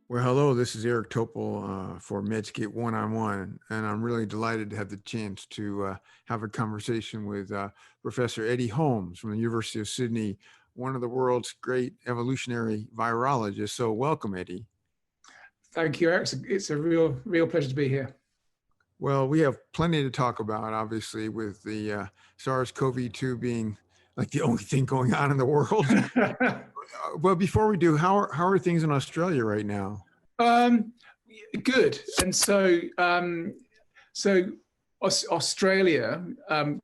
Well, hello, this is Eric Topol for Medscape One-on-One, and I'm really delighted to have the chance to have a conversation with Professor Eddie Holmes from the University of Sydney, one of the world's great evolutionary virologists. So welcome, Eddie. Thank you, Eric. It's a real pleasure to be here. Well, we have plenty to talk about, obviously, with the SARS-CoV-2 being like the only thing going on in the world. Well, before we do, how are things in Australia right now? Good. And so Australia,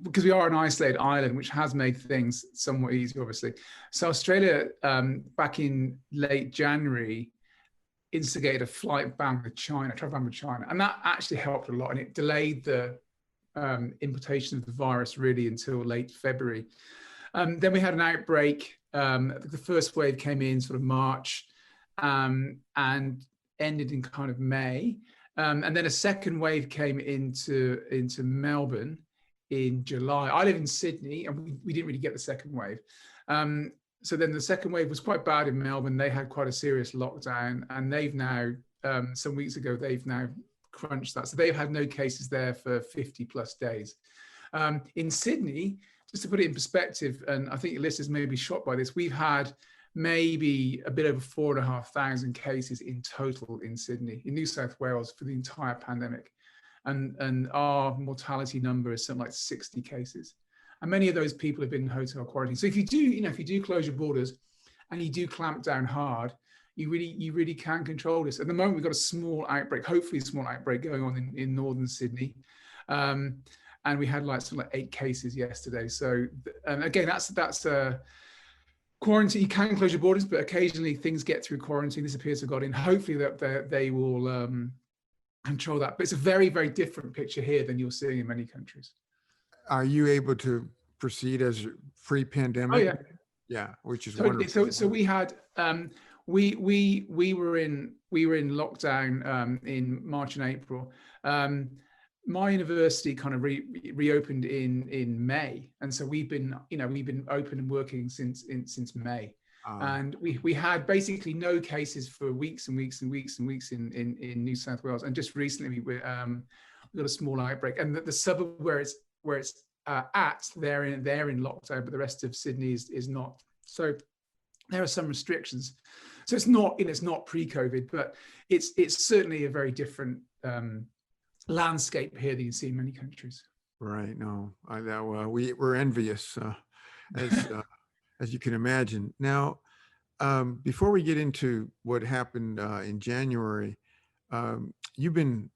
because we are an isolated island, which has made things somewhat easier, obviously. So Australia, back in late January, instigated a flight ban with China, travel ban with China, and that actually helped a lot, and it delayed the importation of the virus really until late February. Then we had an outbreak. The first wave came in sort of March and ended in kind of May. And then a second wave came into Melbourne in July. I live in Sydney, and we didn't really get the second wave. So then the second wave was quite bad in Melbourne. They had quite a serious lockdown, and they've now, some weeks ago, they've now crunched that. So they've had no cases there for 50 plus days. In Sydney, just to put it in perspective, and I think your listeners may be shocked by this, we've had maybe a bit over 4,500 cases in total in Sydney, in New South Wales, for the entire pandemic. And our mortality number is something like 60 cases. And many of those people have been in hotel quarantine. So if you do close your borders and you do clamp down hard, you really can control this. At the moment, we've got a small outbreak, hopefully a small outbreak going on in northern Sydney. And we had something like 8 cases yesterday. So again, that's a quarantine. You can close your borders, but occasionally things get through quarantine. This appears to have got in. Hopefully that they will control that. But it's a very, very different picture here than you're seeing in many countries. Are you able to proceed as pre-pandemic? Oh yeah, yeah, which is totally. wonderful. So we had we were in lockdown in March and April. My university kind of reopened in May, and so we've been open and working since May. And we had basically no cases for weeks and weeks and weeks and weeks in New South Wales, and just recently we got a small outbreak, and the suburb where it's they're in lockdown, but the rest of Sydney is not. So there are some restrictions. So it's not pre-COVID, but it's certainly a very different landscape here that you see in many countries. Right. No, we're envious, as you can imagine. Now, before we get into what happened in January, you've been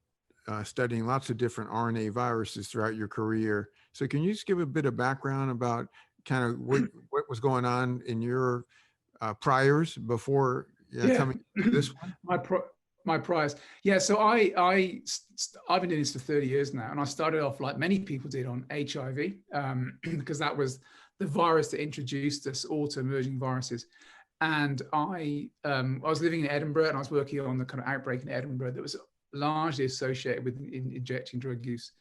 studying lots of different RNA viruses throughout your career. So can you just give a bit of background about kind of what was going on in your priors before coming to this one? My priors. Yeah, so I've been doing this for 30 years now, and I started off like many people did on HIV, because that was the virus that introduced us all to emerging viruses. And I was living in Edinburgh, and I was working on the kind of outbreak in Edinburgh that was largely associated with injecting drug use.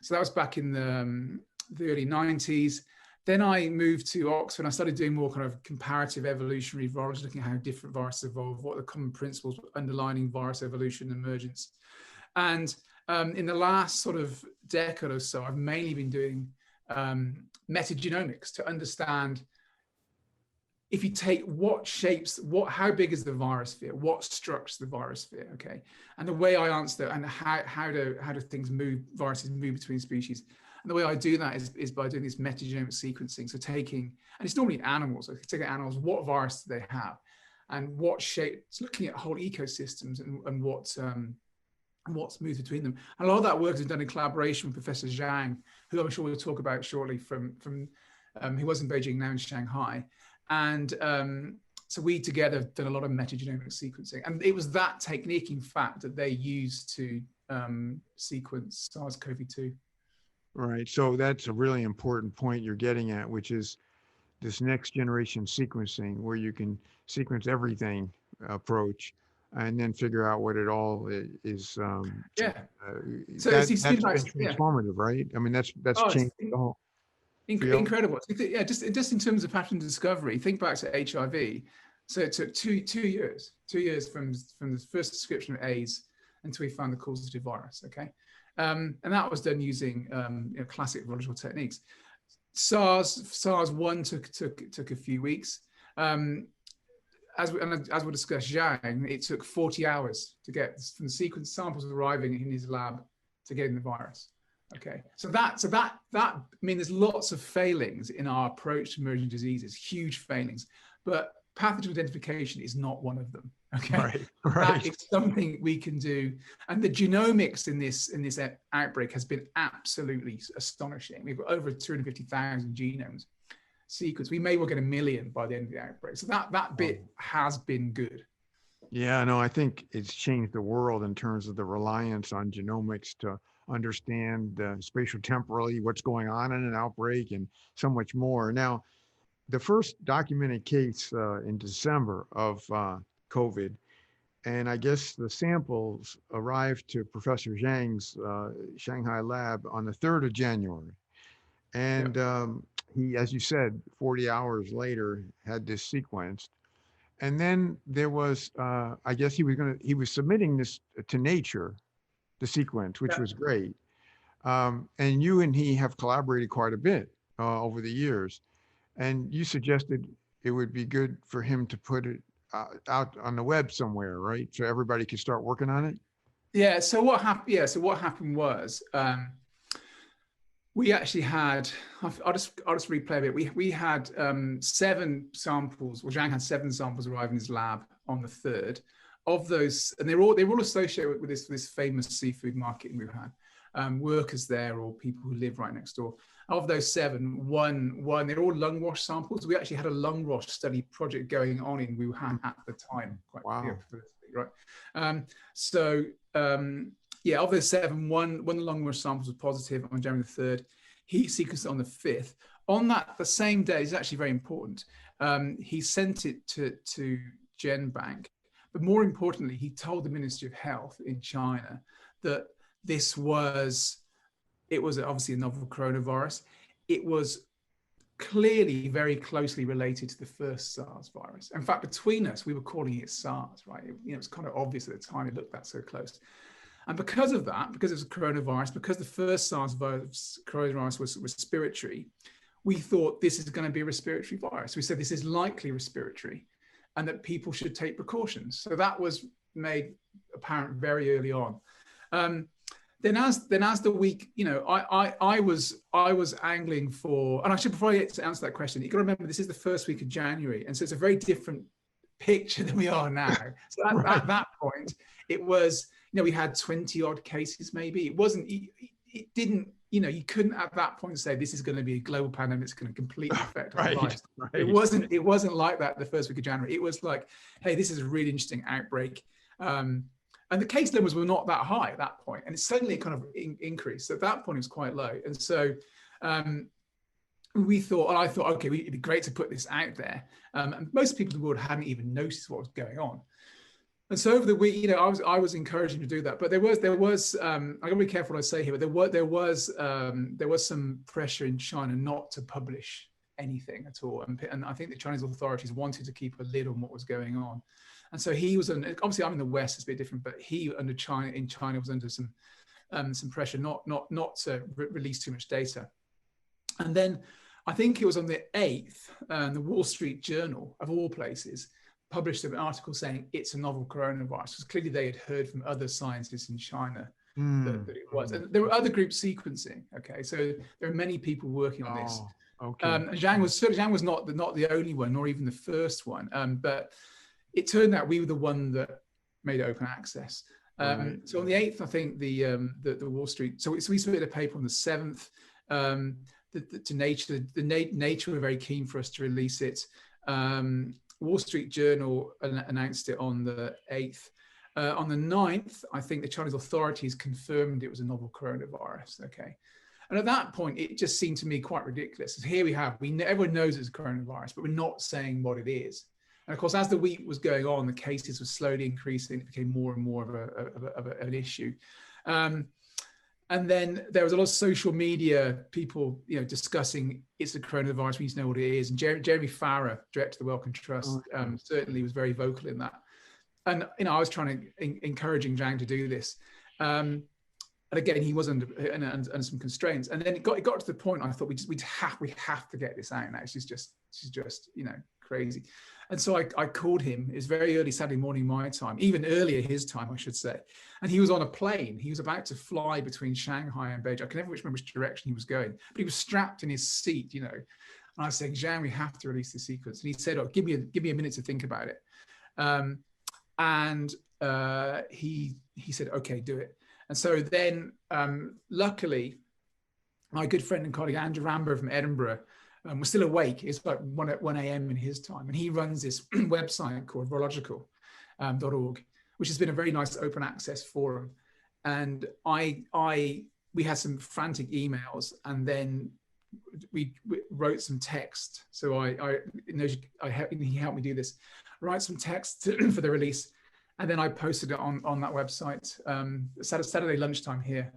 So that was back in the early 90s. Then I moved to Oxford, and I started doing more kind of comparative evolutionary virology, looking at how different viruses evolve, what are the common principles underlining virus evolution and emergence. And in the last sort of decade or so, I've mainly been doing metagenomics to understand, if you take how big is the virus sphere, what structures the virus sphere, okay? And the way I answer that, and how do viruses move between species. And the way I do that is by doing this metagenomic sequencing. So and it's normally animals, so taking animals, what virus do they have? And what shape, it's looking at whole ecosystems and what's moved between them. And a lot of that work is done in collaboration with Professor Zhang, who I'm sure we'll talk about shortly he was in Beijing, now in Shanghai. And so we together have done a lot of metagenomic sequencing. And it was that technique, in fact, that they used to sequence SARS-CoV-2. Right. So that's a really important point you're getting at, which is this next generation sequencing, where you can sequence everything approach and then figure out what it all is. So that's been transformative, right? I mean, that's changed the whole. Incredible. Yeah, just in terms of pattern discovery, think back to HIV. So it took two years from the first description of AIDS until we found the causative virus. Okay, and that was done using classic virological techniques. SARS-1 took a few weeks. As we'll discuss, Zhang, it took 40 hours to get from the sequence samples arriving in his lab to getting the virus. Okay, so that I mean, there's lots of failings in our approach to emerging diseases, huge failings, but pathogen identification is not one of them. Okay, that is something we can do, and the genomics in this outbreak has been absolutely astonishing. We've got over 250,000 genomes sequenced. We may well get 1 million by the end of the outbreak. So that bit has been good. Yeah, no, I think it's changed the world in terms of the reliance on genomics to understand spatial temporally what's going on in an outbreak and so much more. Now, the first documented case in December of COVID, and I guess the samples arrived to Professor Zhang's Shanghai lab on the 3rd of January. And he, as you said, 40 hours later had this sequenced. And then there was, I guess he was submitting this to Nature, the sequence, which was great. And you and he have collaborated quite a bit over the years. And you suggested it would be good for him to put it out on the web somewhere, right? So everybody could start working on it. Yeah. So what happened? Yeah. So what happened was we actually had. I'll just replay a bit. We had 7 samples. Well, Zhang had 7 samples arrive in his lab on the 3rd. Of those, and they were all associated with this famous seafood market in Wuhan. Workers there or people who live right next door. Of those 7, one, they're all lung wash samples. We actually had a lung wash study project going on in Wuhan at the time. Quite right. Of those 7, one of the lung wash samples was positive on January the 3rd. He sequenced it on the 5th. On the same day, it's actually very important. He sent it to GenBank, but more importantly, he told the Ministry of Health in China that it was obviously a novel coronavirus. It was clearly very closely related to the first SARS virus. In fact, between us, we were calling it SARS, right? It's kind of obvious at the time it looked that so close. And because of that, because it was a coronavirus, because the first SARS coronavirus was respiratory, we thought this is going to be a respiratory virus. We said this is likely respiratory and that people should take precautions. So that was made apparent very early on. Then as the week, I was angling for, and I should, before I get to answer that question, you got to remember this is the first week of January, and so it's a very different picture than we are now. So at that point, it was, we had 20 odd cases maybe. It wasn't, it didn't, you couldn't at that point say this is going to be a global pandemic that's going to completely affect our lives. Right. It wasn't like that the first week of January. It was like, hey, this is a really interesting outbreak. And the case numbers were not that high at that point, and it suddenly kind of increased. So at that point, it was quite low. And so I thought, okay, it'd be great to put this out there. And most people in the world hadn't even noticed what was going on. And so over the week, I was encouraging to do that. But there was I got to be careful what I say here, but there was some pressure in China not to publish anything at all. And I think the Chinese authorities wanted to keep a lid on what was going on. And so he was, obviously I'm in the West, it's a bit different, but he in China was under some pressure not to release too much data. And then I think it was on the 8th, the Wall Street Journal, of all places, published an article saying it's a novel coronavirus, because clearly they had heard from other scientists in China that it was. And there were other groups sequencing, okay? So there are many people working on this. Okay. Zhang was not the only one, nor even the first one, but it turned out we were the one that made open access. So on the 8th, I think the Wall Street. So we submitted a paper on the 7th to Nature. Nature were very keen for us to release it. Wall Street Journal announced it on the 8th. On the 9th, I think the Chinese authorities confirmed it was a novel coronavirus. Okay. And at that point, it just seemed to me quite ridiculous. Here everyone knows it's a coronavirus, but we're not saying what it is. And of course, as the week was going on, the cases were slowly increasing. It became more and more of an issue. And then there was a lot of social media people, discussing it's a coronavirus. We need to know what it is. And Jeremy Farrar, director of the Wellcome Trust, certainly was very vocal in that. And I was trying to encouraging Zhang to do this. And again, he was under some constraints. And then it got to the point I thought we have to get this out now. She's just crazy. And so I called him. It was very early Saturday morning my time, even earlier his time, I should say. And he was on a plane. He was about to fly between Shanghai and Beijing. I can never remember which direction he was going, but he was strapped in his seat, And I was saying, Zhang, we have to release the sequence. And he said, "Oh, give me a minute to think about it." He said, "Okay, do it." And so then, luckily, my good friend and colleague Andrew Ramber from Edinburgh was still awake. It's like 1 a.m. in his time. And he runs this website called virological.org, which has been a very nice open access forum. And we had some frantic emails, and then we wrote some text. So he helped me do this, write some text for the release. And then I posted it on that website, Saturday lunchtime here.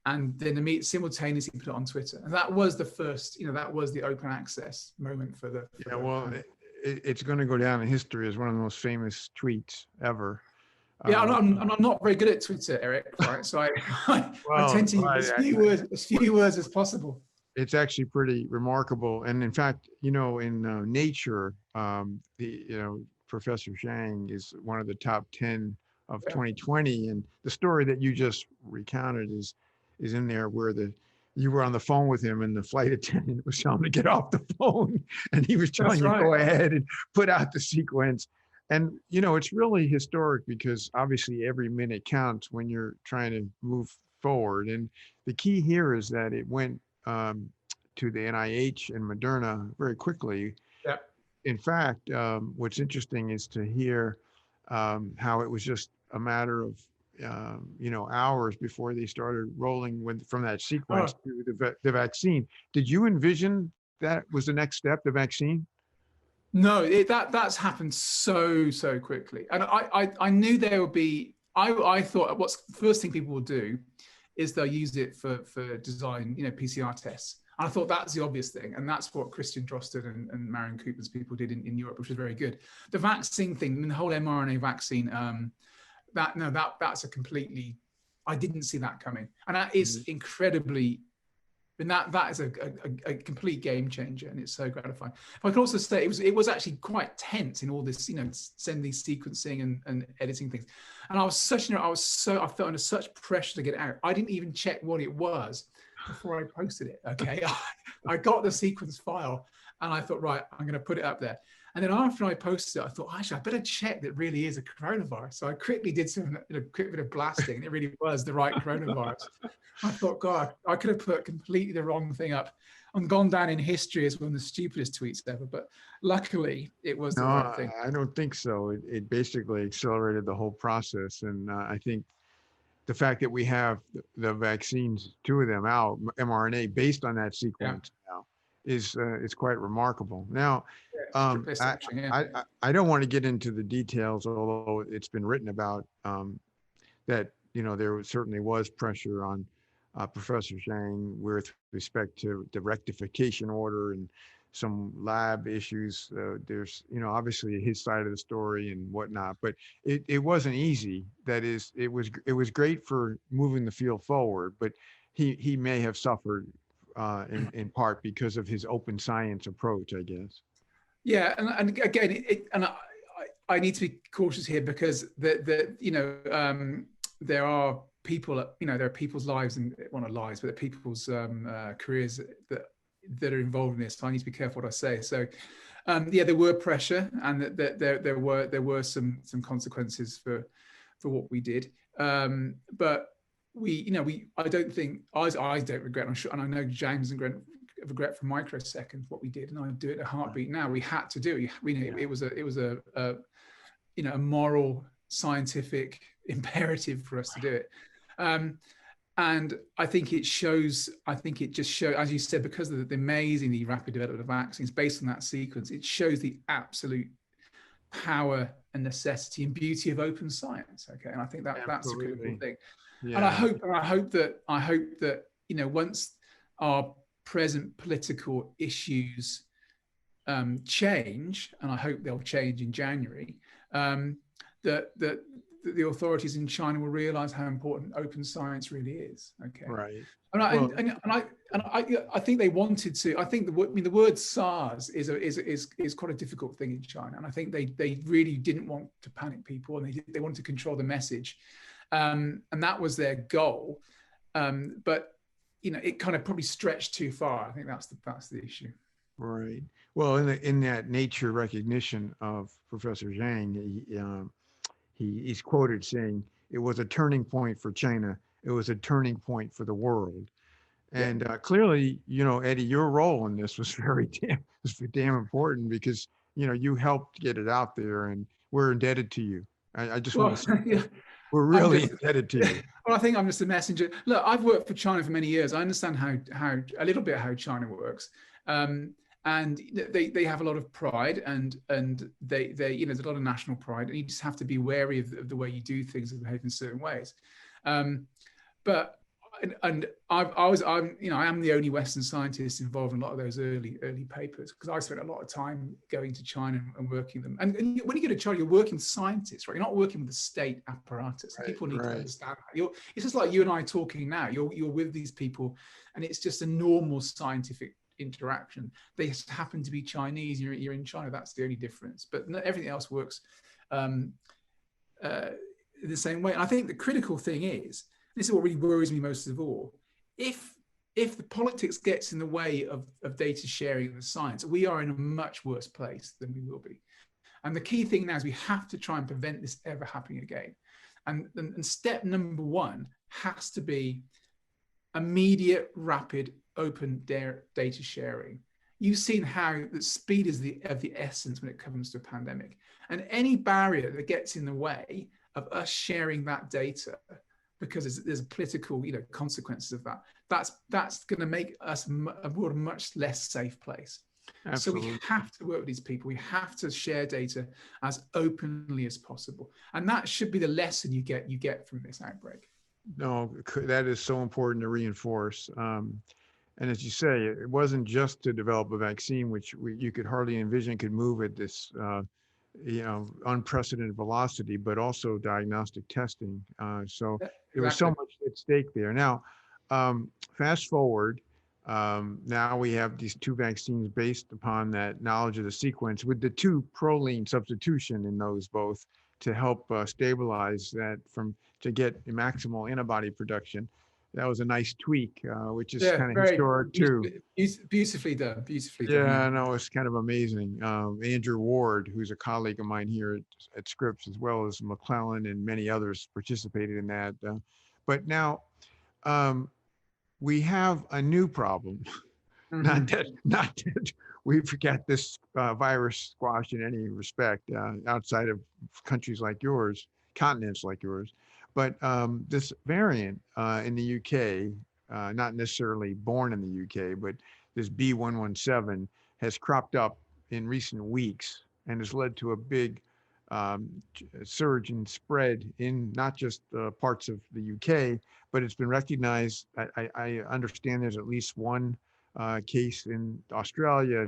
And then simultaneously put it on Twitter. And that was the first, that was the open access moment for the. It's going to go down in history as one of the most famous tweets ever. Yeah, I'm not very good at Twitter, Eric. Right, so I tend to use as few words as possible. It's actually pretty remarkable, and in fact, in Nature, Professor Zhang is one of the top 10 of 2020, and the story that you just recounted is in there, where you were on the phone with him and the flight attendant was telling him to get off the phone, and he was telling you go ahead and put out the sequence. And it's really historic, because obviously every minute counts when you're trying to move forward. And the key here is that it went to the NIH and Moderna very quickly. Yep. In fact, what's interesting is to hear how it was just a matter of hours before they started rolling from that sequence to the vaccine. Did you envision that was the next step, the vaccine? No, that's happened so quickly, and I knew there would be. I thought what's the first thing people will do is they'll use it for design, PCR tests. And I thought that's the obvious thing, and that's what Christian Drosten and Marion Cooper's people did in Europe, which was very good. The vaccine thing, the whole mRNA vaccine. That's a completely, I didn't see that coming. And that is incredibly, and that is a complete game changer, and it's so gratifying. But I can also say it was actually quite tense in all this, send these sequencing and editing things. And I felt under such pressure to get it out. I didn't even check what it was before I posted it. Okay. I got the sequence file and I thought, right, I'm going to put it up there. And then after I posted it, I thought, actually, I better check that it really is a coronavirus. So I quickly did a quick bit of blasting, and it really was the right coronavirus. I thought, God, I could have put completely the wrong thing up and gone down in history as one of the stupidest tweets ever. But luckily, it was the right thing. I don't think so. It basically accelerated the whole process. And I think the fact that we have the vaccines, 2 of them out, mRNA, based on that sequence now, is quite remarkable. Now, I don't want to get into the details, although it's been written about that there certainly was pressure on Professor Zhang with respect to the rectification order and some lab issues. There's obviously his side of the story and whatnot, but it wasn't easy. That is, it was great for moving the field forward, but he may have suffered in part because of his open science approach, I guess. Yeah, and again, I need to be cautious here, because there are people, there are people's lives, and well, not lives, but people's careers that are involved in this. So I need to be careful what I say. So, there were pressure, and that there were some consequences for what we did. But I don't think I don't regret. I'm sure, and I know James and Grant regret for microseconds what we did, and I do it a heartbeat now. We had to do it. It was a moral, scientific imperative for us to do it. And I think it shows. I think it just shows, as you said, because of the amazingly rapid development of vaccines based on that sequence. It shows the absolute power and necessity and beauty of open science. Okay, and I think that that's a critical Absolutely. thing. And Yeah. I hope that once our present political issues change, and I hope they'll change in January, that the authorities in China will realize how important open science really is. Okay. Right. And Well, I think they wanted to. I think the word SARS is quite a difficult thing in China, and I think they really didn't want to panic people, and they wanted to control the message, and that was their goal. But it kind of probably stretched too far. I think that's the issue. right. Well, in that nature recognition of Professor Zhang, he's quoted saying it was a turning point for China. It was a turning point for the world. Yeah. And clearly, Eddie, your role in this was was damn important because you helped get it out there, and we're indebted to you. I just want to say Yeah, we're really indebted to you. well, I think I'm just a messenger. Look, I've worked for China for many years. I understand how a little bit how China works, and they have a lot of pride, and they there's a lot of national pride, and you just have to be wary of the way you do things and behave in certain ways. But I am the only Western scientist involved in a lot of those early papers, because I spent a lot of time going to China and working them. And when you go to China, you're working with scientists, right? You're not working with the state apparatus. Right, People need to right. understand that. It's just like you and I talking now. You're with these people, and it's just a normal scientific interaction. They just happen to be Chinese. You're in China. That's the only difference. But everything else works the same way. And I think the critical thing is, this is what really worries me most of all. If the politics gets in the way of data sharing and the science, we are in a much worse place than we will be. And the key thing now is we have to try and prevent this ever happening again. And step number one has to be immediate, rapid, open data sharing. You've seen how the speed is of the essence when it comes to a pandemic. And any barrier that gets in the way of us sharing that data, because there's political consequences of that, that's going to make us a world a much less safe place. Absolutely. So we have to work with these people. We have to share data as openly as possible, and that should be the lesson you get from this outbreak. No, that is so important to reinforce. And as you say, it wasn't just to develop a vaccine, which you could hardly envision could move at this unprecedented velocity, but also diagnostic testing. So there was so much at stake there. Now, fast forward, now we have these two vaccines based upon that knowledge of the sequence, with the two proline substitution in those both to help stabilize that to get maximal antibody production. That was a nice tweak, which is kind of historic too. Beautifully done. Yeah, no, it's kind of amazing. Andrew Ward, who's a colleague of mine here at Scripps, as well as McClellan and many others, participated in that. But now we have a new problem. Mm-hmm. Not that we've got this virus squashed in any respect outside of countries like yours, continents like yours. But this variant in the UK, not necessarily born in the UK, but this B117 has cropped up in recent weeks and has led to a big surge and spread in not just parts of the UK, but it's been recognized. I understand there's at least one case in Australia,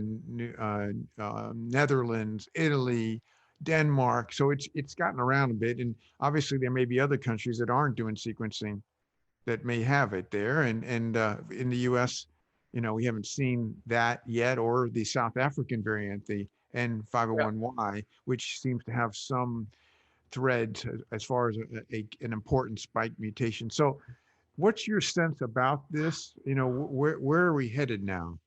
Netherlands, Italy, Denmark. So it's gotten around a bit, and obviously there may be other countries that aren't doing sequencing that may have it there. And in the U.S., we haven't seen that yet, or the South African variant, the N501Y, which seems to have some thread as far as an important spike mutation. So what's your sense about this? Where are we headed now?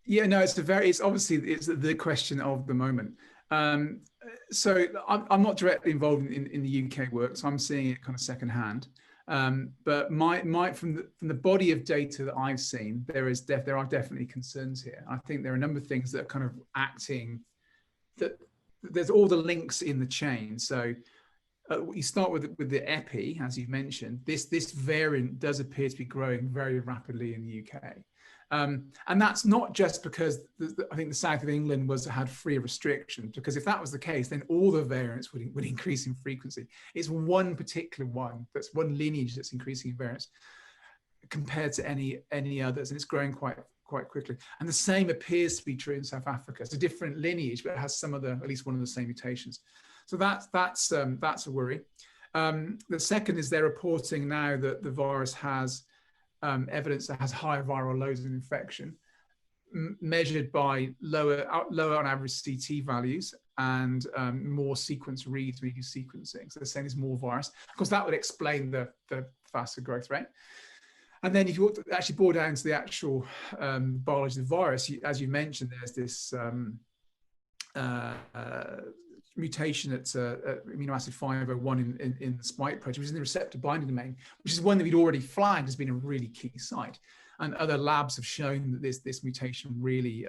Yeah, no, it's obviously the question of the moment. So I'm not directly involved in the UK work, so I'm seeing it kind of secondhand. But from the body of data that I've seen, there are definitely concerns here. I think there are a number of things that are kind of acting, that there's all the links in the chain. So you start with the epi, as you mentioned. This variant does appear to be growing very rapidly in the UK. And that's not just because I think the south of England had free restriction, because if that was the case, then all the variants would increase in frequency. It's one particular one, that's one lineage that's increasing in variance compared to any others, and it's growing quite quickly. And the same appears to be true in South Africa. It's a different lineage, but it has at least one of the same mutations. So that's a worry. The second is they're reporting now that the virus has evidence that has higher viral loads of infection, measured by lower on average CT values and more sequence reads when you do sequencing. So they're saying there's more virus. Of course, that would explain the faster growth rate. And then if you actually bore down to the actual biology of the virus, as you mentioned, there's this mutation at amino acid 501 in the spike protein, which is in the receptor binding domain, which is one that we'd already flagged as being a really key site. And other labs have shown that this mutation really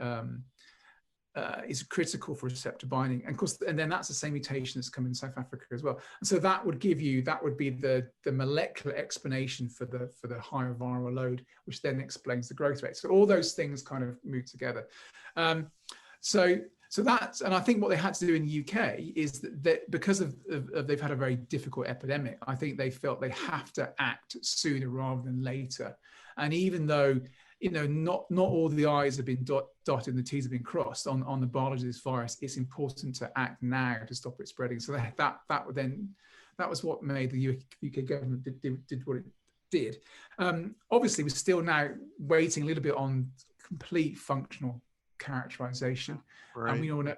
is critical for receptor binding. And of course, and then that's the same mutation that's come in South Africa as well. And so that would be the molecular explanation for the higher viral load, which then explains the growth rate. So all those things kind of move together. So that's, and I think what they had to do in the UK is that because of they've had a very difficult epidemic, I think they felt they have to act sooner rather than later. And even though, not all the I's have been dotted and the T's have been crossed on the biology of this virus, it's important to act now to stop it spreading. So that was what made the UK government did what it did. Obviously, we're still now waiting a little bit on complete functional characterization, right. And we want to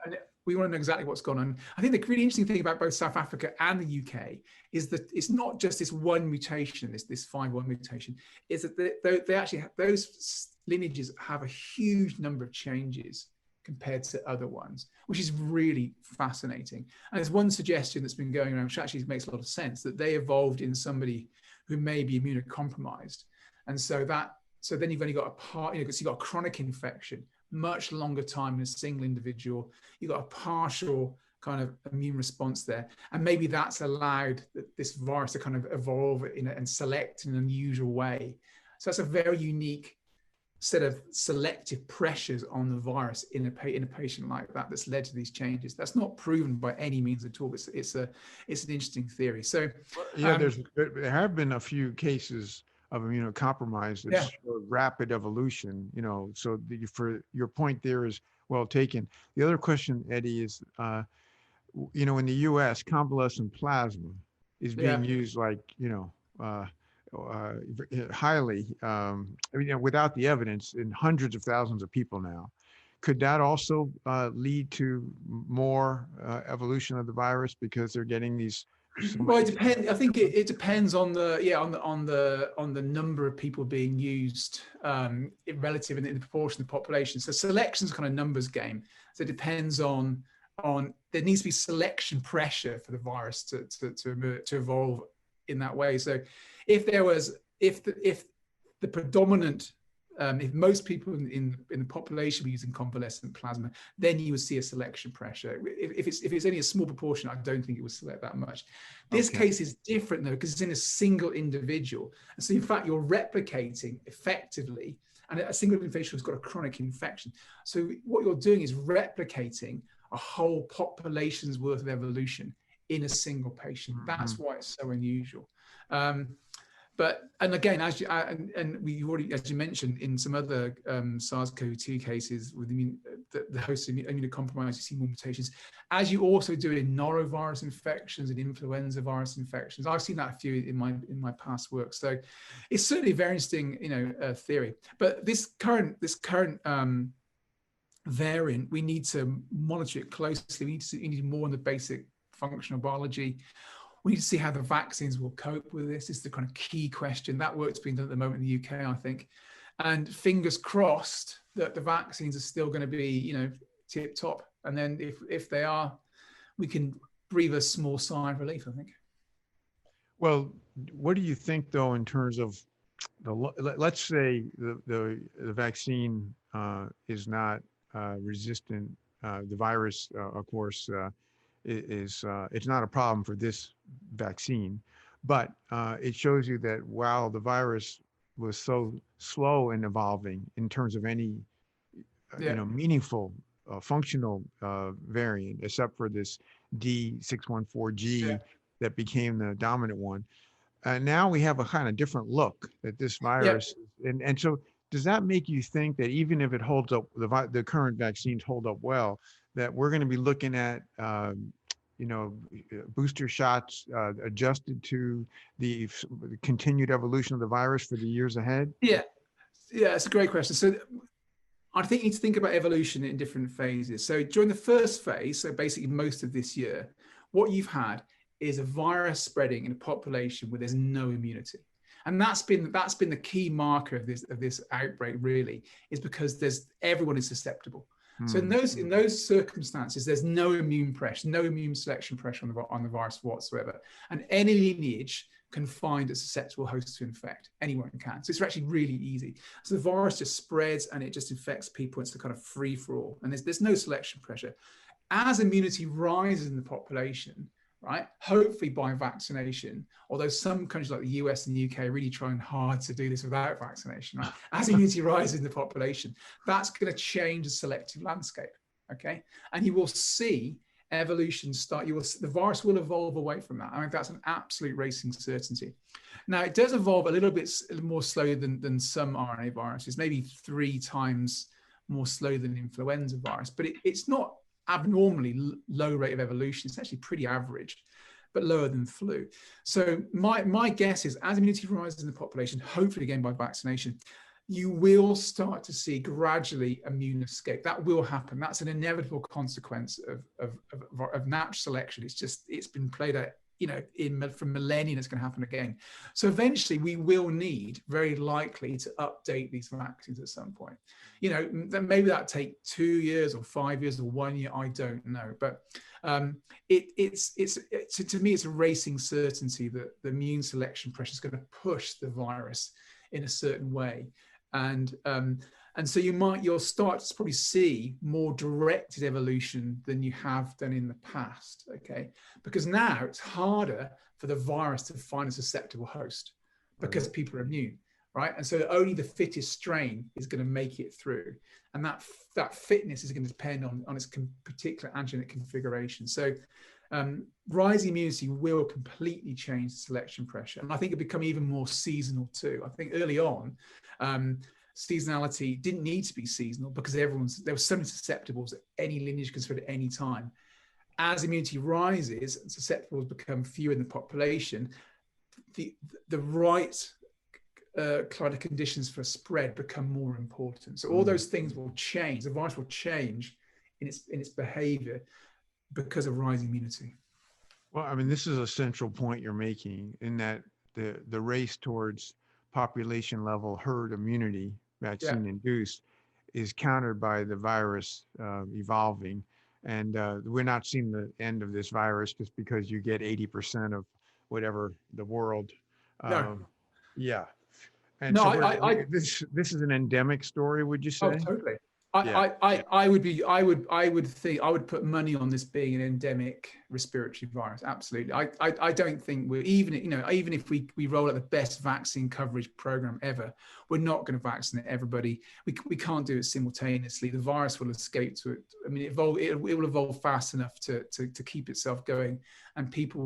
know exactly what's going on. I think the really interesting thing about both South Africa and the UK is that it's not just this one mutation, this 5-1 mutation, is that they actually have, those lineages have a huge number of changes compared to other ones, which is really fascinating. And there's one suggestion that's been going around, which actually makes a lot of sense, that they evolved in somebody who may be immunocompromised, and so then you've only got you've got a chronic infection, much longer time in a single individual. You've got a partial kind of immune response there. And maybe that's allowed this virus to kind of evolve and select in an unusual way. So that's a very unique set of selective pressures on the virus in a patient like that that's led to these changes. That's not proven by any means at all. It's an interesting theory. So yeah, there have been a few cases of immunocompromise that show rapid evolution, so for your point there is well taken. The other question, Eddie, is, in the US, convalescent plasma is being used like, highly, without the evidence in hundreds of thousands of people now. Could that also lead to more evolution of the virus because they're getting these? Well, it depends. I think it depends on the number of people being used relative in the proportion of the population. So selection is kind of numbers game. So it depends on there needs to be selection pressure for the virus to evolve in that way. So if the predominant if most people in the population were using convalescent plasma, then you would see a selection pressure. If it's only a small proportion, I don't think it would select that much. This case is different though, because it's in a single individual. And so in fact, you're replicating effectively, and a single individual has got a chronic infection. So what you're doing is replicating a whole population's worth of evolution in a single patient. That's why it's so unusual. And again, as you mentioned, in some other SARS-CoV-2 cases with the host immunocompromised, you see more mutations, as you also do in norovirus infections and influenza virus infections. I've seen that a few in my past work. So it's certainly a very interesting, theory. But this current variant, we need to monitor it closely. We need more on the basic functional biology. We need to see how the vaccines will cope with this. It's the kind of key question. That work's being done at the moment in the UK, I think. And fingers crossed that the vaccines are still going to be, tip top. And then if they are, we can breathe a small sigh of relief, I think. Well, what do you think though, in terms of let's say the vaccine is not resistant, the virus, of course, it's not a problem for this vaccine, but it shows you that while the virus was so slow in evolving in terms of any, Yeah. meaningful functional variant, except for this D614G Yeah. that became the dominant one. Now we have a kind of different look at this Yeah. virus, and so does that make you think that even if it holds up, the current vaccines hold up well, that we're going to be looking at you know, booster shots adjusted to the continued evolution of the virus for the years ahead? Yeah. Yeah. It's a great question. So I think you need to think about evolution in different phases. So during the first phase, so basically most of this year, what you've had is a virus spreading in a population where there's no immunity. And that's been the key marker of this outbreak, really, is because everyone is susceptible. So in Hmm. those circumstances, there's no immune pressure, no immune selection pressure on the virus whatsoever. And any lineage can find a susceptible host to infect. Anyone can. So it's actually really easy. So the virus just spreads and it just infects people. It's a kind of free for all. And there's no selection pressure. As immunity rises in the population, right, hopefully by vaccination, although some countries like the US and the UK are really trying hard to do this without vaccination, right? As immunity rises in the population, that's going to change the selective landscape, okay? And you will see evolution start, the virus will evolve away from that. I mean, that's an absolute racing certainty. Now, it does evolve a little bit more slowly than some RNA viruses, maybe 3 times more slow than influenza virus, but it's not abnormally low rate of evolution. It's actually pretty average, but lower than flu. So my guess is as immunity rises in the population, hopefully again by vaccination, you will start to see gradually immune escape. That will happen. That's an inevitable consequence of natural selection. It's been played out, from millennia, it's going to happen again. So eventually we will need, very likely, to update these vaccines at some point. Then maybe that take 2 years or 5 years or 1 year, I don't know. But to me, it's a racing certainty that the immune selection pressure is going to push the virus in a certain way. And so you'll start to probably see more directed evolution than you have done in the past, okay? Because now it's harder for the virus to find a susceptible host because people are immune, right? And so only the fittest strain is going to make it through. And that fitness is going to depend on its particular antigenic configuration. So rising immunity will completely change the selection pressure. And I think it'll become even more seasonal too. I think early on, seasonality didn't need to be seasonal because there was so many susceptibles that any lineage can spread at any time. As immunity rises and susceptibles become fewer in the population, the right kind of conditions for spread become more important. So all those things will change. The virus will change in its behavior because of rising immunity. Well, I mean, this is a central point you're making in that the race towards population level herd immunity, vaccine induced, is countered by the virus evolving. And we're not seeing the end of this virus just because you get 80% of whatever the world. No. Yeah. And No, so this is an endemic story, would you say? Oh, totally. Yeah. I would put money on this being an endemic respiratory virus. Absolutely. I don't think we're even if we roll out the best vaccine coverage program ever, we're not going to vaccinate everybody. We can't do it simultaneously. The virus will escape to it. I mean, it will evolve fast enough to keep itself going, and people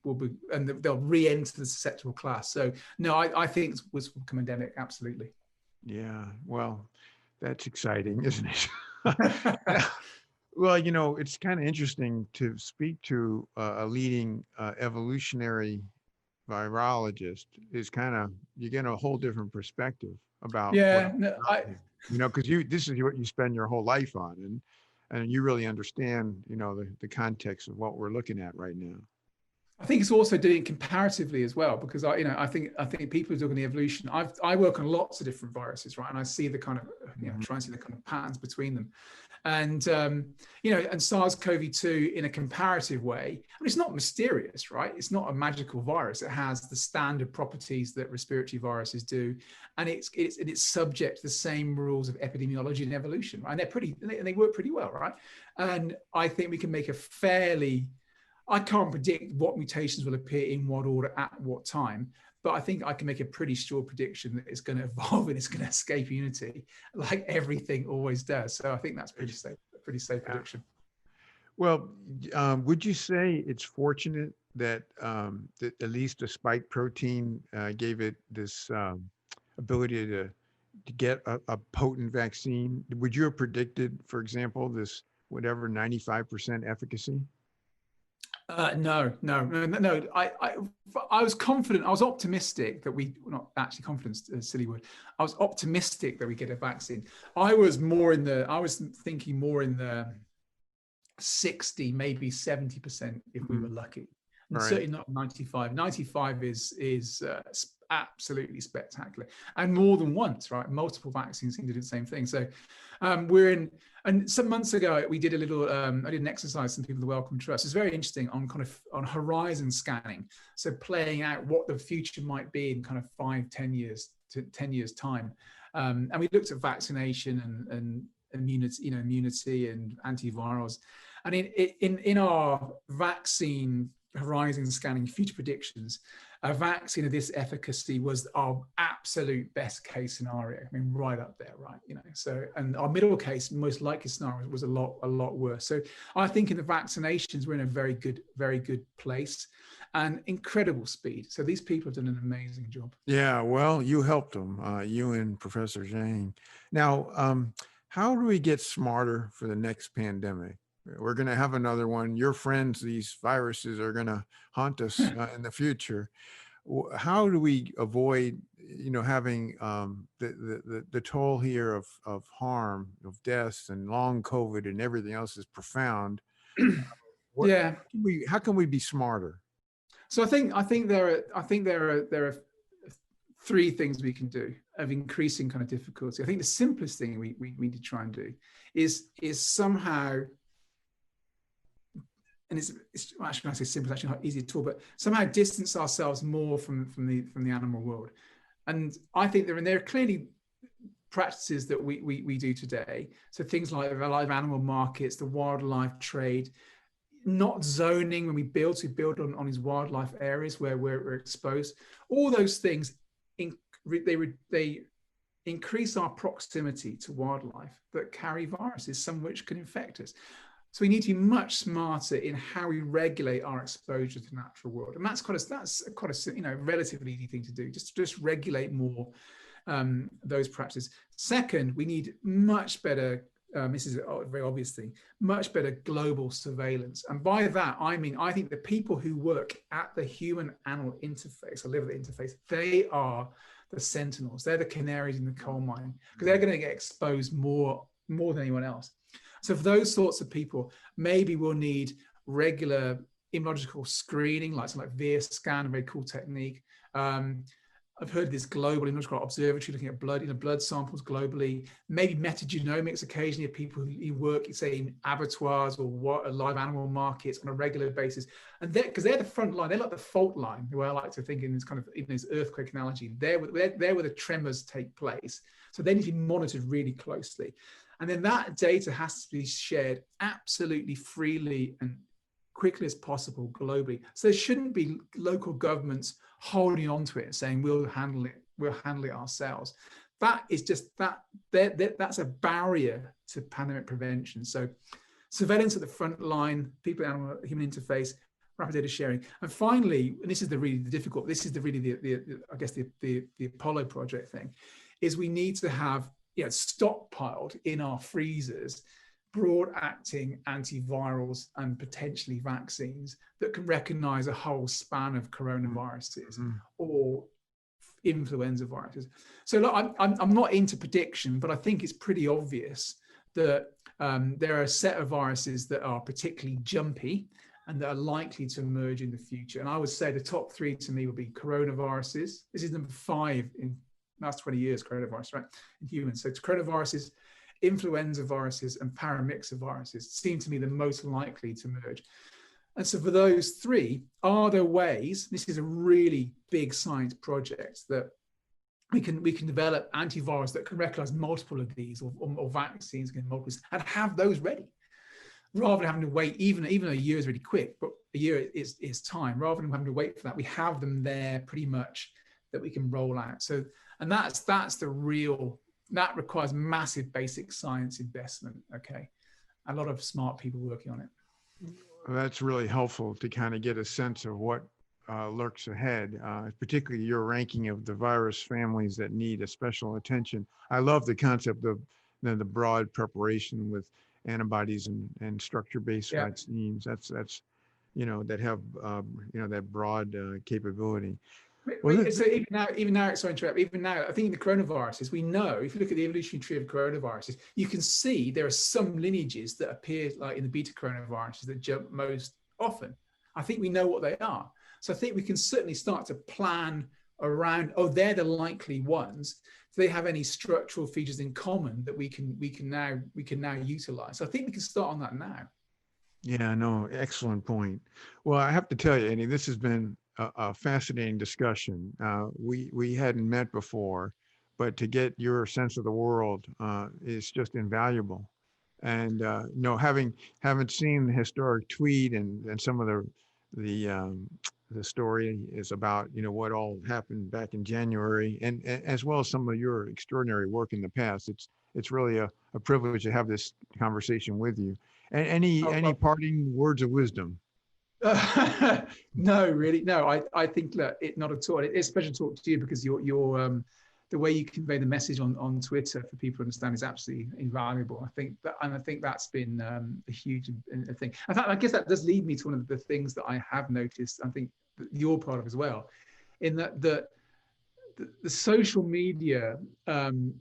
will be and they'll re-enter the susceptible class. So no, I think it will become endemic. Absolutely. Yeah. Well, that's exciting, isn't it? Well, it's kind of interesting to speak to a leading evolutionary virologist. You get a whole different perspective about Yeah, no, because this is what you spend your whole life on, and you really understand, the context of what we're looking at right now. I think it's also doing it comparatively as well, because I think people who are doing the evolution. I work on lots of different viruses, right, and I see the kind of try and see the kind of patterns between them, and and SARS-CoV-2 in a comparative way. I mean, it's not mysterious, right? It's not a magical virus. It has the standard properties that respiratory viruses do, and it's subject to the same rules of epidemiology and evolution, right? And they work pretty well, right? And I think we can make I can't predict what mutations will appear in what order at what time, but I think I can make a pretty sure prediction that it's going to evolve and it's going to escape immunity, like everything always does. So I think that's pretty safe, a pretty safe prediction. Well, would you say it's fortunate that, that at least the spike protein gave it this ability to get a potent vaccine? Would you have predicted, for example, this whatever 95% efficacy? No. I was confident. I was optimistic that not actually confident, silly word. I was optimistic that we get a vaccine. I was thinking more in the 60, maybe 70% if we were lucky. And certainly not 95. 95 is absolutely spectacular, and more than once, right? Multiple vaccines seem to do the same thing. So and some months ago we did a little, I did an exercise, some people at the Wellcome Trust. It's very interesting on horizon scanning. So playing out what the future might be in kind of 5-10 years to 10 years time. And we looked at vaccination and immunity and antivirals. And in our vaccine horizon scanning future predictions, a vaccine of this efficacy was our absolute best case scenario. I mean, right up there, right? So, and our middle case, most likely scenario was a lot worse. So I think in the vaccinations, we're in a very good place and incredible speed. So these people have done an amazing job. Yeah, well, you helped them, you and Professor Zhang. Now, how do we get smarter for the next pandemic? We're going to have another one. Your friends, these viruses, are going to haunt us in the future. How do we avoid, having the toll here of harm, of deaths and long COVID and everything else is profound? How can we be smarter? So I think there are three things we can do of increasing kind of difficulty. I think the simplest thing we need to try and do is somehow, and it's actually, when I say simple, it's actually not easy at all, but somehow distance ourselves more from the animal world. And I think there are clearly practices that we do today. So things like the live animal markets, the wildlife trade, not zoning when we build on these wildlife areas where we're exposed. All those things, they increase our proximity to wildlife that carry viruses, some of which can infect us. So we need to be much smarter in how we regulate our exposure to the natural world, and that's quite a relatively easy thing to do. Just regulate more those practices. Second, we need much better. This is a very obvious thing. Much better global surveillance, and by that I mean I think the people who work at the human-animal interface or live at the interface, they are the sentinels. They're the canaries in the coal mine, because they're going to get exposed more than anyone else. So for those sorts of people, maybe we'll need regular immunological screening, like something like VIR-scan, a very cool technique. I've heard of this global immunological observatory looking at blood samples globally. Maybe metagenomics occasionally of people who work, say, in abattoirs or live animal markets on a regular basis. And because they're the front line, they're like the fault line, the way I like to think in this kind of, even this earthquake analogy. They're where the tremors take place. So they need to be monitored really closely. And then that data has to be shared absolutely freely and quickly as possible globally. So there shouldn't be local governments holding on to it and saying we'll handle it ourselves. That is just that's a barrier to pandemic prevention. So surveillance at the front line, people animal human interface, rapid data sharing, and finally, and this is the difficult, this is the Apollo project thing, is we need to have stockpiled in our freezers broad-acting antivirals and potentially vaccines that can recognize a whole span of coronaviruses or influenza viruses. So look, I'm not into prediction, but I think it's pretty obvious that there are a set of viruses that are particularly jumpy and that are likely to emerge in the future. And I would say the top three to me would be coronaviruses. This is number 5 in last 20 years, coronavirus, right, in humans. So it's coronaviruses, influenza viruses, and paramyxoviruses seem to me the most likely to emerge. And so for those three, are there ways, this is a really big science project, that we can develop antivirals that can recognize multiple of these, or vaccines can multiple, and have those ready, rather than having to wait, even a year is really quick, but a year is time. Rather than having to wait for that, we have them there pretty much that we can roll out. So, and that's the real, that requires massive basic science investment. Okay. A lot of smart people working on it. That's really helpful to kind of get a sense of what lurks ahead, particularly your ranking of the virus families that need a special attention. I love the concept of the broad preparation with antibodies and structure-based vaccines. That's that have that broad capability. Well, so even now, sorry to interrupt, even now, I think in the coronaviruses, we know, if you look at the evolutionary tree of coronaviruses, you can see there are some lineages that appear like in the beta coronaviruses that jump most often. I think we know what they are. So I think we can certainly start to plan around, oh, they're the likely ones. Do they have any structural features in common that we can now utilize? So I think we can start on that now. Yeah, no, excellent point. Well, I have to tell you, Eddie, this has been a fascinating discussion. We hadn't met before, but to get your sense of the world is just invaluable. And having seen the historic tweet and some of the story is about what all happened back in January, and as well as some of your extraordinary work in the past. It's really a privilege to have this conversation with you. And any parting words of wisdom? No, really, no. I think that not at all. It's a pleasure to talk to you because your the way you convey the message on Twitter for people to understand is absolutely invaluable. I think that's been a huge thing. In fact, I guess that does lead me to one of the things that I have noticed. I think that you're part of as well, in that the social media,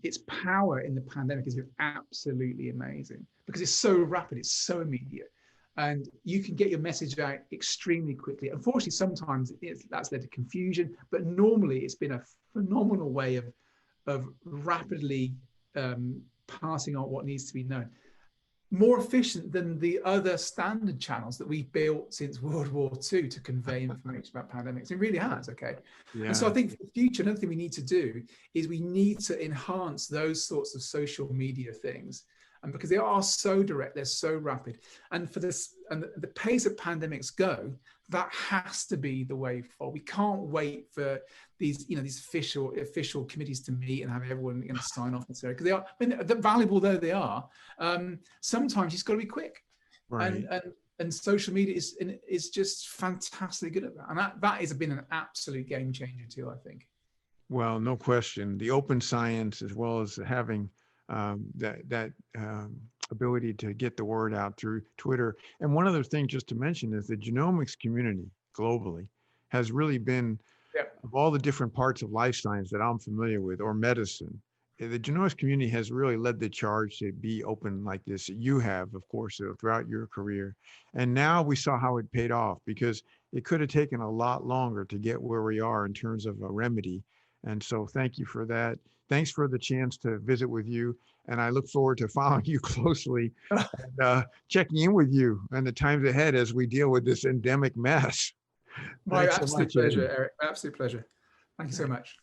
its power in the pandemic has been absolutely amazing because it's so rapid, it's so immediate. And you can get your message out extremely quickly. Unfortunately, sometimes that's led to confusion, but normally it's been a phenomenal way of rapidly passing on what needs to be known. More efficient than the other standard channels that we've built since World War II to convey information about pandemics. It really has, okay? Yeah. And so I think for the future, another thing we need to do is we need to enhance those sorts of social media things. And because they are so direct, they're so rapid. And for this, and the pace of pandemics go, that has to be the way forward. We can't wait for these official committees to meet and have everyone sign off and so, because they are, I mean, they're valuable though they are. Sometimes it's got to be quick, right? And social media is just fantastically good at that. And that has been an absolute game changer too, I think. Well, no question. The open science, as well as having that ability to get the word out through Twitter. And one other thing just to mention is the genomics community globally has really been, of all the different parts of life science that I'm familiar with, or medicine, the genomics community has really led the charge to be open like this. You have, of course, throughout your career. And now we saw how it paid off, because it could have taken a lot longer to get where we are in terms of a remedy. And so thank you for that. Thanks for the chance to visit with you. And I look forward to following you closely and checking in with you and the times ahead as we deal with this endemic mess. My absolute pleasure, Eric. Absolute pleasure. Thank you so much.